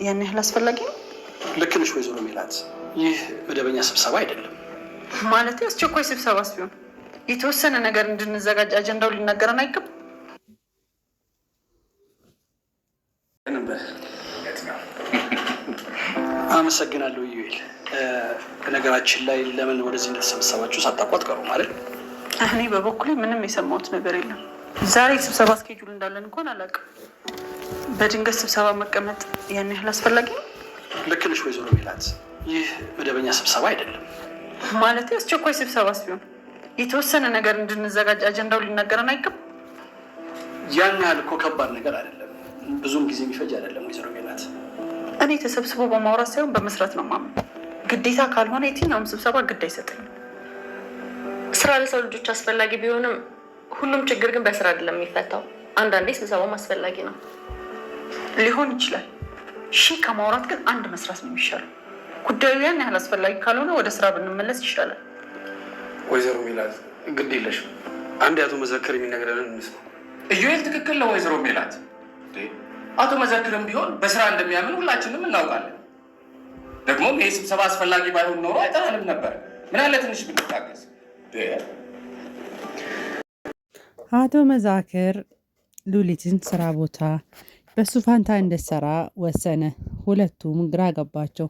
ያን ያህል አስፈላጊ ነው? ልክ ነሽ ወይዘሮ ሜላት፣ ይህ መደበኛ ስብሰባ አይደለም። ማለት አስቸኳይ ስብሰባስ ቢሆን የተወሰነ ነገር እንድንዘጋጅ አጀንዳው ሊናገረን አይገባም? አመሰግናለሁ ዩኤል። በነገራችን ላይ ለምን ወደዚህ እንደተሰበሰባችሁ ሳታውቁ አትቀሩም አይደል? እኔ በበኩሌ ምንም የሰማሁት ነገር የለም። ዛሬ ስብሰባ እስኬጁል እንዳለን እንኳን አላውቅም። በድንገት ስብሰባ መቀመጥ ያን ያህል አስፈላጊ ነው? ልክ ነሽ ወይዘሮ ሜላት፣ ይህ መደበኛ ስብሰባ አይደለም። ማለት አስቸኳይ ስብሰባስ ቢሆን የተወሰነ ነገር እንድንዘጋጅ አጀንዳው ሊናገረን አይገባም? ያን ያህል እኮ ከባድ ነገር አይደለም። ብዙም ጊዜ የሚፈጅ አይደለም ወይዘሮ ሜላት። እኔ ተሰብስቦ በማውራት ሳይሆን በመስራት ነው ማምን። ግዴታ ካልሆነ የትኛውም ስብሰባ ግድ አይሰጠኝም። ስራ ለሰው ልጆች አስፈላጊ ቢሆንም ሁሉም ችግር ግን በስራ አይደለም የሚፈታው። አንዳንዴ ስብሰባም አስፈላጊ ነው። ሊሆን ይችላል። ከማውራት ግን አንድ መስራት ነው የሚሻለው። ጉዳዩ ያን ያህል አስፈላጊ ካልሆነ ወደ ስራ ብንመለስ ይሻላል። ወይዘሮ ሜላት ግድ የለሽም። አንድ አቶ መዘክር የሚነግረንን እንስማ። ኢዩኤል ትክክል ነው ወይዘሮ ሜላት። አቶ መዘክርም ቢሆን በስራ እንደሚያምን ሁላችንም እናውቃለን። ደግሞም ይህ ስብሰባ አስፈላጊ ባይሆን ኖሮ አይጠራንም ነበር። ምን አለ ትንሽ ብንታገዝ። አቶ መዛክር ሉሊትን ስራ ቦታ በሱ ፋንታ እንድትሰራ ወሰነ። ሁለቱም ግራ ገባቸው።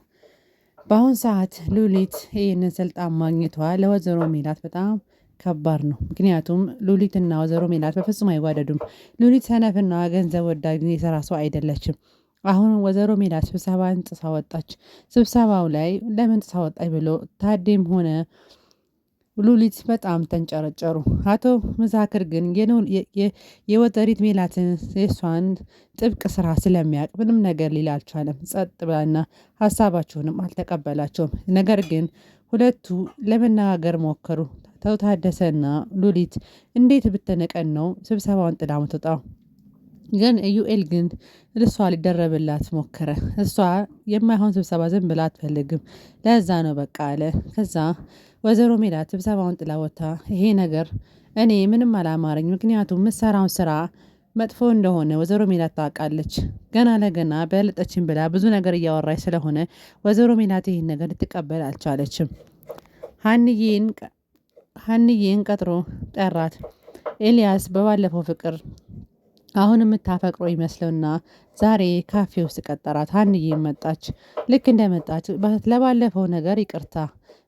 በአሁን ሰዓት ሉሊት ይህንን ስልጣን ማግኘቷ ለወይዘሮ ሜላት በጣም ከባድ ነው። ምክንያቱም ሉሊትና ወይዘሮ ሜላት በፍጹም አይዋደዱም። ሉሊት ሰነፍና ገንዘብ ወዳድ የሰራ ሰው አይደለችም። አሁን ወይዘሮ ሜላት ስብሰባን ጥሳ ወጣች። ስብሰባው ላይ ለምን ጥሳ ወጣች ብሎ ታዴም ሆነ ሉሊት በጣም ተንጨረጨሩ። አቶ መዛክር ግን የወይዘሪት ሜላትን የሷን ጥብቅ ስራ ስለሚያውቅ ምንም ነገር ሊል አልቻለም። ጸጥ ብላና ሀሳባቸውንም አልተቀበላቸውም። ነገር ግን ሁለቱ ለመነጋገር ሞከሩ። አቶ ታደሰና ሉሊት እንዴት ብትነቀን ነው ስብሰባውን ጥላ ምትወጣው? ግን ኢዩኤል ግን እሷ ሊደረብላት ሞከረ። እሷ የማይሆን ስብሰባ ዝም ብላ አትፈልግም። ለዛ ነው በቃ አለ። ከዛ ወይዘሮ ሜላት ስብሰባውን ጥላ ወጥታ ይሄ ነገር እኔ ምንም አላማረኝ፣ ምክንያቱም ምሰራውን ስራ መጥፎ እንደሆነ ወይዘሮ ሜላት ታውቃለች። ገና ለገና በለጠችን ብላ ብዙ ነገር እያወራች ስለሆነ ወይዘሮ ሜላት ይህን ነገር ልትቀበል አልቻለችም። ሀንዬን ቀጥሮ ጠራት። ኤልያስ በባለፈው ፍቅር አሁን የምታፈቅረው ይመስለውና ዛሬ ካፌ ውስጥ ቀጠራት። ሀንዬ መጣች። ልክ እንደመጣች ለባለፈው ነገር ይቅርታ፣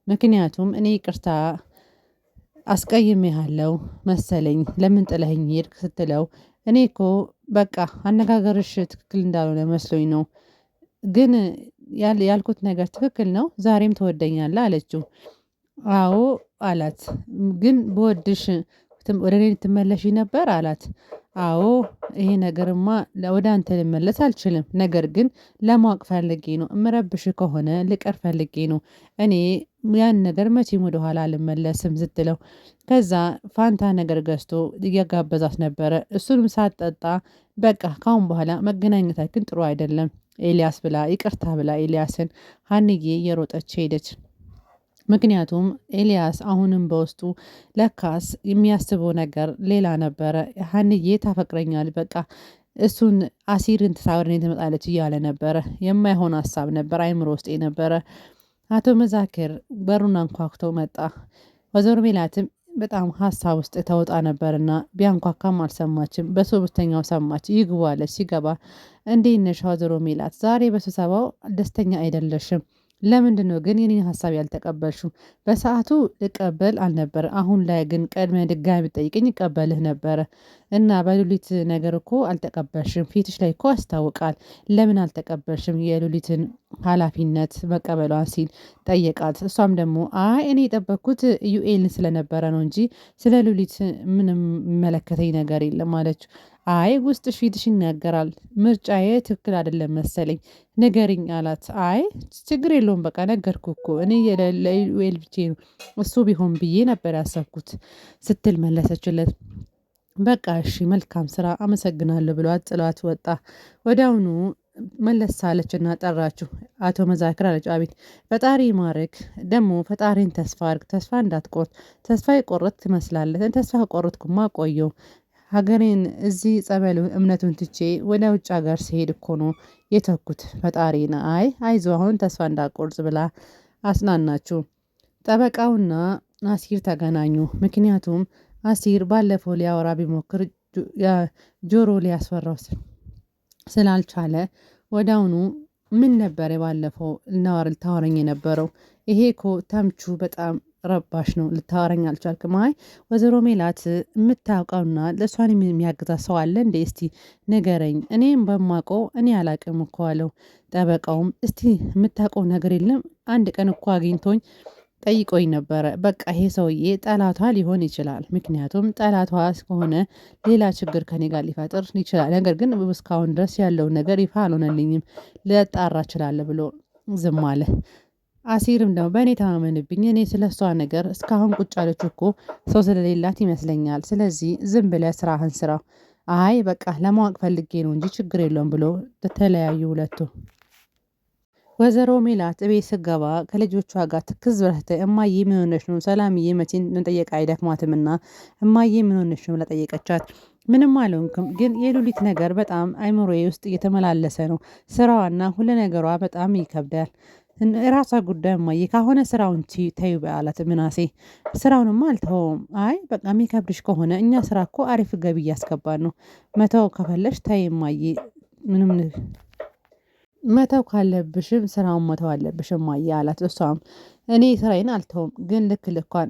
ምክንያቱም እኔ ይቅርታ አስቀይሜሃለሁ መሰለኝ ለምን ጥለኸኝ ሄድክ ስትለው እኔ እኮ በቃ አነጋገርሽ ትክክል እንዳልሆነ መስሎኝ ነው፣ ግን ያልኩት ነገር ትክክል ነው፣ ዛሬም ትወደኛለህ አለችው። አዎ አላት። ግን በወድሽ ወደ እኔ ልትመለሺ ነበር አላት። አዎ ይሄ ነገርማ ወደ አንተ ልመለስ አልችልም፣ ነገር ግን ለማወቅ ፈልጌ ነው፣ እምረብሽ ከሆነ ልቀር ፈልጌ ነው፣ እኔ ያን ነገር መቼም ወደኋላ አልመለስም ስትለው ከዛ ፋንታ ነገር ገዝቶ እያጋበዛት ነበረ። እሱንም ሳትጠጣ በቃ ካሁን በኋላ መገናኘታችን ጥሩ አይደለም ኤልያስ ብላ ይቅርታ ብላ ኤልያስን ሀንዬ እየሮጠች ሄደች። ምክንያቱም ኤልያስ አሁንም በውስጡ ለካስ የሚያስበው ነገር ሌላ ነበረ። ሀንዬ ታፈቅረኛል፣ በቃ እሱን አሲርን ትሳወር ትመጣለች እያለ ነበረ። የማይሆን ሀሳብ ነበር አይምሮ ውስጥ የነበረ። አቶ መዛክር በሩን አንኳኩቶ መጣ። ወይዘሮ ሜላትም በጣም ሀሳብ ውስጥ ተውጣ ነበርና ቢያንኳካም አልሰማችም። በሶስተኛው ሰማች። ይግቡ አለች። ሲገባ እንዴት ነሽ ወይዘሮ ሜላት? ዛሬ በስብሰባው ደስተኛ አይደለሽም? ለምንድን ነው ግን የኔን ሀሳብ ያልተቀበልሽው? በሰዓቱ ልቀበል አልነበረ፣ አሁን ላይ ግን ቀድመ ድጋሚ ጠይቅኝ ይቀበልህ ነበረ እና በሉሊት ነገር እኮ አልተቀበልሽም። ፊትሽ ላይ እኮ ያስታውቃል። ለምን አልተቀበልሽም የሉሊትን ኃላፊነት መቀበሏን ሲል ጠየቃት። እሷም ደግሞ አይ እኔ የጠበቅኩት ዩኤልን ስለነበረ ነው እንጂ ስለ ሉሊት ምንም መለከተኝ ነገር የለም አለችው። አይ ውስጥሽ ፊትሽ ይናገራል፣ ምርጫዬ ትክክል አይደለም መሰለኝ ንገሪኝ አላት። አይ ችግር የለውም በቃ ነገርኩ እኮ እኔ ለዩኤል ብቻ ነው እሱ ቢሆን ብዬ ነበር ያሰብኩት ስትል መለሰችለት። በቃ እሺ መልካም ስራ አመሰግናለሁ ብሏት ጥሏት ወጣ። ወዲያውኑ መለስ አለችና ጠራችሁ። አቶ መዛክር አለች። አቤት። ፈጣሪ ማረክ፣ ደግሞ ፈጣሪን ተስፋ አድርግ፣ ተስፋ እንዳትቆርጥ። ተስፋ የቆረጥ ትመስላለህ። ተስፋ ቆረጥኩማ ቆየው ሀገሬን እዚህ ጸበሉ እምነቱን ትቼ ወደ ውጭ ሀገር ሲሄድ እኮ ነው የተኩት ፈጣሪን። አይዞ አሁን ተስፋ እንዳቆርጽ ብላ አጽናናችሁ። ጠበቃውና አሲር ተገናኙ። ምክንያቱም አሲር ባለፈው ሊያወራ ቢሞክር ጆሮ ሊያስፈራው ስላልቻለ ወዳውኑ ምን ነበር ባለፈው ልታወረኝ የነበረው? ይሄ እኮ ተምቹ በጣም ረባሽ ነው፣ ልታወረኝ አልቻልክም? ወይዘሮ ሜላት የምታውቀውና ለእሷን የሚያግዛ ሰው አለ እንዴ? እስቲ ንገረኝ። እኔም በማውቀው እኔ አላቅም እኮ አለው። ጠበቃውም እስቲ የምታውቀው ነገር የለም? አንድ ቀን እኮ አግኝቶኝ ጠይቆኝ ነበረ። በቃ ይሄ ሰውዬ ጠላቷ ሊሆን ይችላል። ምክንያቱም ጠላቷ ከሆነ ሌላ ችግር ከኔ ጋር ሊፈጥር ይችላል። ነገር ግን እስካሁን ድረስ ያለውን ነገር ይፋ አልሆነልኝም፣ ልጣራ እችላለሁ ብሎ ዝም አለ። አሲርም ደግሞ በእኔ ተማመንብኝ፣ እኔ ስለ እሷ ነገር እስካሁን ቁጭ አለች እኮ ሰው ስለሌላት ይመስለኛል። ስለዚህ ዝም ብለህ ስራህን ስራ። በቃ ለማወቅ ፈልጌ ነው እንጂ ችግር የለውም ብሎ ተለያዩ ሁለቱ። ወይዘሮ ሜላት እቤት ስገባ ከልጆቿ ጋር ትክዝ ብለህ እማዬ ምን ሆነሽ ነው? ሰላምዬ መቼን መጠየቅ አይደክማትምና እማዬ ምን ሆነሽ ነው ለጠየቀቻት ምንም አልሆንክም፣ ግን የሉሊት ነገር በጣም አይምሮዬ ውስጥ እየተመላለሰ ነው። ስራዋና ሁሉ ነገሯ በጣም ይከብዳል። የራሷ ጉዳይ እማዬ፣ ካሆነ ስራውን ተዩ በአላት ምናሴ። ስራውንማ አልተወውም። በቃ የሚከብድሽ ከሆነ እኛ ስራ እኮ አሪፍ ገቢ እያስገባን ነው። መተው ከፈለሽ ተይ እማዬ፣ ምንም መተው ካለብሽም ስራውን መተው አለብሽም እማዬ አላት። እሷም እኔ ስራዬን አልተውም፣ ግን ልክ ልኳን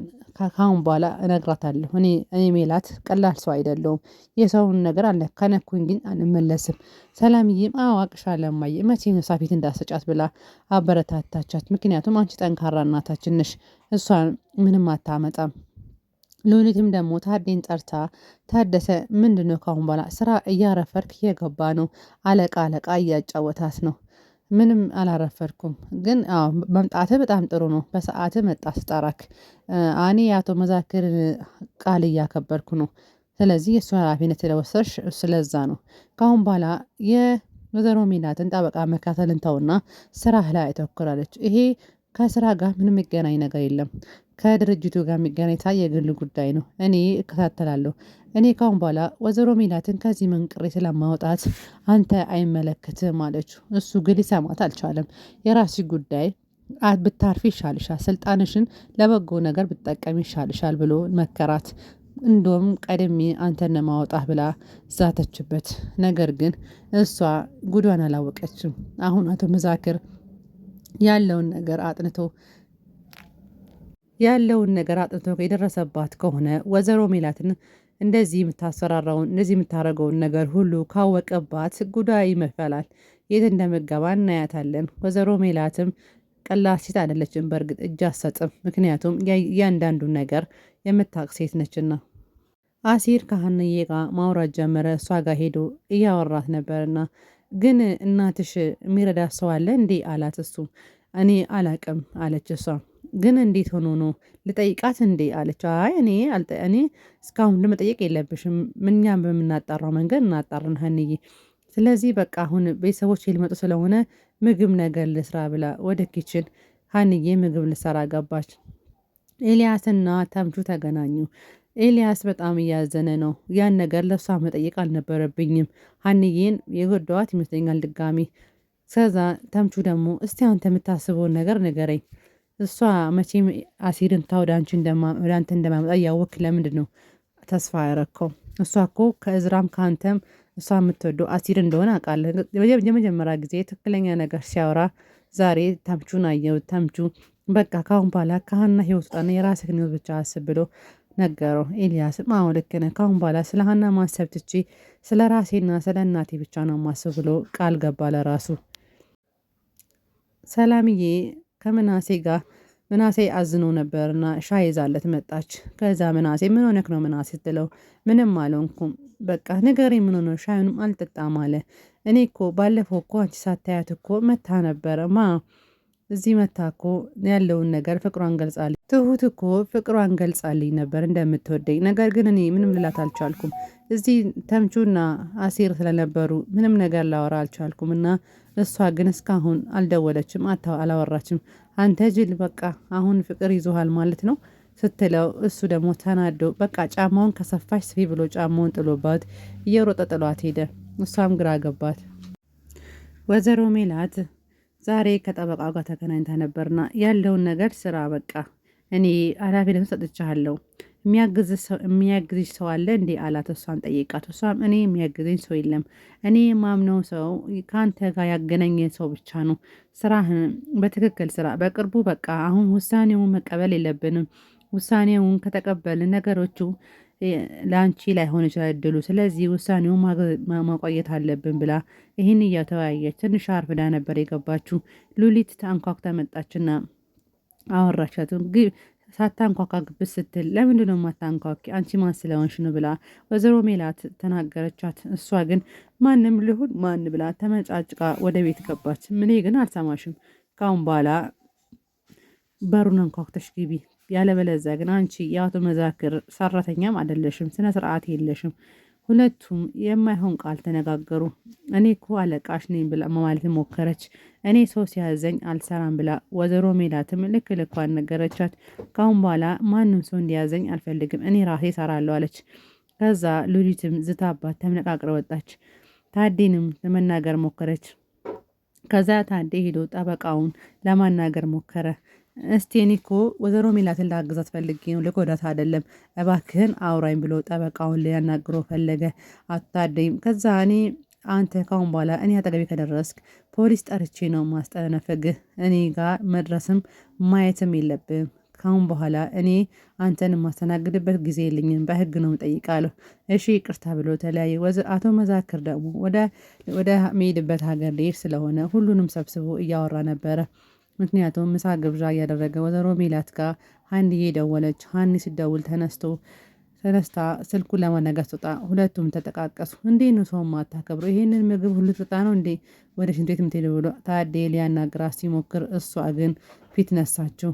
ካሁን በኋላ እነግራታለሁ። እኔ ሜላት ቀላል ሰው አይደለሁም። የሰውን ነገር ከነኩኝ ግን አንመለስም። ሰላምዬም አቅሻለሁ እማዬ፣ መቼ ነው ሳፊት እንዳሰጫት ብላ አበረታታቻት። ምክንያቱም አንቺ ጠንካራ እናታችን ነሽ፣ እሷን ምንም አታመጣም። ሉሊትም ደግሞ ታዴን ጠርታ ታደሰ ምንድነው ካሁን በኋላ ስራ እያረፈርክ እየገባ ነው፣ አለቃ እያጫወታት ነው። ምንም አላረፈርኩም፣ ግን መምጣትህ በጣም ጥሩ ነው። በሰዓትህ መጣ ስጠራክ እኔ የአቶ መዛክርን ቃል እያከበርኩ ነው። ስለዚህ የእሱ ኃላፊነት ስለወሰድሽ ስለዛ ነው። ካሁን በኋላ የወይዘሮ ሜላትን ጠበቃ መከታተልን ተውና ስራህ ላይ ተወኩራለች። ይሄ ከስራ ጋር ምንም የሚገናኝ ነገር የለም። ከድርጅቱ ጋር የሚገናኝ የግል ጉዳይ ነው። እኔ እከታተላለሁ። እኔ ካሁን በኋላ ወይዘሮ ሜላትን ከዚህ መንቅሬ ስለማውጣት አንተ አይመለከትም አለችው። እሱ ግን ሊሰማት አልቻለም። የራስሽ ጉዳይ ብታርፊ ይሻልሻል፣ ስልጣንሽን ለበጎ ነገር ብትጠቀም ይሻልሻል ብሎ መከራት። እንደውም ቀድሜ አንተን ማውጣት ብላ ዛተችበት። ነገር ግን እሷ ጉዷን አላወቀችም። አሁን አቶ መዛክር ያለውን ነገር አጥንቶ የደረሰባት ከሆነ ወይዘሮ ሜላትን እንደዚህ የምታስፈራራውን እንደዚህ የምታደርገውን ነገር ሁሉ ካወቀባት ጉዳይ ይመፈላል። የት እንደምገባ እናያታለን። ወይዘሮ ሜላትም ቀላል ሴት አይደለችም። በእርግጥ እጅ አትሰጥም። ምክንያቱም እያንዳንዱን ነገር የምታውቅ ሴት ነችና። አሲር ከሀንዬ ጋር ማውራት ጀመረ። እሷ ጋር ሄዶ እያወራት ነበርና ግን እናትሽ የሚረዳ ሰው አለ እንዴ አላት። እሱ እኔ አላቅም አለች። እሷ ግን እንዴት ሆኖ ነው ልጠይቃት እንዴ አለች። እኔ እስካሁን ለመጠየቅ የለብሽም፣ እኛም በምናጣራው መንገድ እናጣራን ሀንዬ። ስለዚህ በቃ አሁን ቤተሰቦች ሊመጡ ስለሆነ ምግብ ነገር ልስራ ብላ ወደ ኪችን ሀንዬ ምግብ ልሰራ ገባች። ኤልያስና ተምቹ ተገናኙ። ኤልያስ በጣም እያዘነ ነው። ያን ነገር ለሷ መጠየቅ አልነበረብኝም፣ ሀንዬን የጎዳዋት ይመስለኛል ድጋሚ። ከዛ ተምቹ ደግሞ እስቲ አንተ የምታስበውን ነገር ንገረኝ። እሷ መቼም አሲርን ወደ አንተ እንደማመጣ እያወክ ለምንድን ነው ተስፋ ያረከው? እሷ እኮ ከእዝራም ከአንተም እሷ የምትወደው አሲር እንደሆነ አውቃለሁ። የመጀመሪያ ጊዜ ትክክለኛ ነገር ሲያወራ ዛሬ ተምቹን አየው። ተምቹ በቃ ካሁን በኋላ ከሀና ህይወት ውጣና የራስህን ህይወት ብቻ አስብ ብሎ ነገረው። ኤልያስም አዎ ልክ ነህ፣ ካሁን በኋላ ስለ ሀና ማሰብ ትቼ ስለ ራሴና ስለ እናቴ ብቻ ነው ማስብ ብሎ ቃል ገባ ለራሱ። ሰላምዬ ከምናሴ ጋር ምናሴ አዝኖ ነበርና ሻይ ይዛለት መጣች። ከዛ ምናሴ ምን ሆነክ ነው ምናሴ ስትለው ምንም አልሆንኩም፣ በቃ ንገረኝ ምን ሆነ? ሻዩንም አልጠጣም አለ። እኔ እኮ ባለፈው እኮ አንቺ ሳታያት እኮ መታ ነበረ እዚህ መታ እኮ ያለውን ነገር ፍቅሯን ገልጻልኝ። ትሁት እኮ ፍቅሯን ገልጻልኝ ነበር እንደምትወደኝ። ነገር ግን እኔ ምንም ልላት አልቻልኩም። እዚህ ተምቹና አሲር ስለነበሩ ምንም ነገር ላወራ አልቻልኩም እና እሷ ግን እስካሁን አልደወለችም፣ አላወራችም። አንተ ጅል በቃ አሁን ፍቅር ይዞሃል ማለት ነው። ስትለው እሱ ደግሞ ተናዶ በቃ ጫማውን ከሰፋሽ ስፊ ብሎ ጫማውን ጥሎባት እየሮጠ ጥሏት ሄደ። እሷም ግራ ገባት። ወይዘሮ ሜላት ዛሬ ከጠበቃው ጋር ተገናኝታ ነበርና ያለውን ነገር ስራ በቃ እኔ ኃላፊነት ሰጥቻለሁ የሚያግዝሽ ሰው አለ እንዴ አላት። እሷን ጠይቃት። እሷም እኔ የሚያግዘኝ ሰው የለም፣ እኔ የማምነው ሰው ከአንተ ጋር ያገናኘ ሰው ብቻ ነው። ስራህን በትክክል ስራ። በቅርቡ በቃ አሁን ውሳኔውን መቀበል የለብንም። ውሳኔውን ከተቀበልን ነገሮቹ ለአንቺ ላይሆን ይችላል እድሉ። ስለዚህ ውሳኔውን ማቆየት አለብን ብላ ይህን እያተወያየች ትንሽ አርፍዳ ነበር የገባችው። ሉሊት አንኳኩታ መጣችና አወራቻት። ሳታንኳኳ ግብት ስትል ለምንድን ነው የማታንኳኪ? አንቺ ማን ስለሆንሽ ነው ብላ ወይዘሮ ሜላት ተናገረቻት። እሷ ግን ማንም ልሁን ማን ብላ ተመጫጭቃ ወደ ቤት ገባች። እኔ ግን አልሰማሽም፣ ካሁን በኋላ በሩን አንኳኩተሽ ግቢ፣ ያለበለዚያ ግን አንቺ የአቶ መዛክር ሰራተኛም አይደለሽም፣ ስነ ስርዓት የለሽም። ሁለቱም የማይሆን ቃል ተነጋገሩ። እኔ እኮ አለቃሽ ነኝ ብላ ማለት ሞከረች። እኔ ሰው ሲያዘኝ አልሰራም ብላ ወይዘሮ ሜላትም ልክ ልኳን ነገረቻት። ካሁን በኋላ ማንም ሰው እንዲያዘኝ አልፈልግም፣ እኔ ራሴ እሰራለሁ አለች። ከዛ ሉሊትም ዝታባት ተመነቃቅረ ወጣች። ታዴንም ለመናገር ሞከረች። ከዛ ታዴ ሄዶ ጠበቃውን ለማናገር ሞከረ። እስቲ እኔ እኮ ወይዘሮ ሜላትን ላግዛት ፈልጌ ነው፣ ልጎዳት አይደለም፣ እባክህን አውራኝ ብሎ ጠበቃውን ሊያናግረው ፈለገ። አታደይም። ከዛ እኔ አንተ ካሁን በኋላ እኔ አጠገቤ ከደረስክ ፖሊስ ጠርቼ ነው ማስጠነፍግህ፣ እኔ ጋር መድረስም ማየትም የለብም። ካሁን በኋላ እኔ አንተን የማስተናግድበት ጊዜ የለኝም፣ በህግ ነው የምጠይቃለሁ። እሺ ይቅርታ ብሎ ተለያየ። አቶ መዛክር ደግሞ ወደ ሚሄድበት ሀገር ሊሄድ ስለሆነ ሁሉንም ሰብስቦ እያወራ ነበረ። ምክንያቱም ምሳ ግብዣ እያደረገ ወይዘሮ ሜላት ጋር ሀንዬ ደወለች። ሀኒ ሲደውል ተነስታ ስልኩን ለማናገር ስትወጣ ሁለቱም ተጠቃቀሱ። እንዴ ነው ሰው ማታከብሩ? ይሄንን ምግብ ሁሉ ትወጣ ነው እንዴ ወደ ሽንት ቤት የምትሄደው ብሎ ታዴ ሊያናግራት ሲሞክር እሷ ግን ፊት ነሳችው።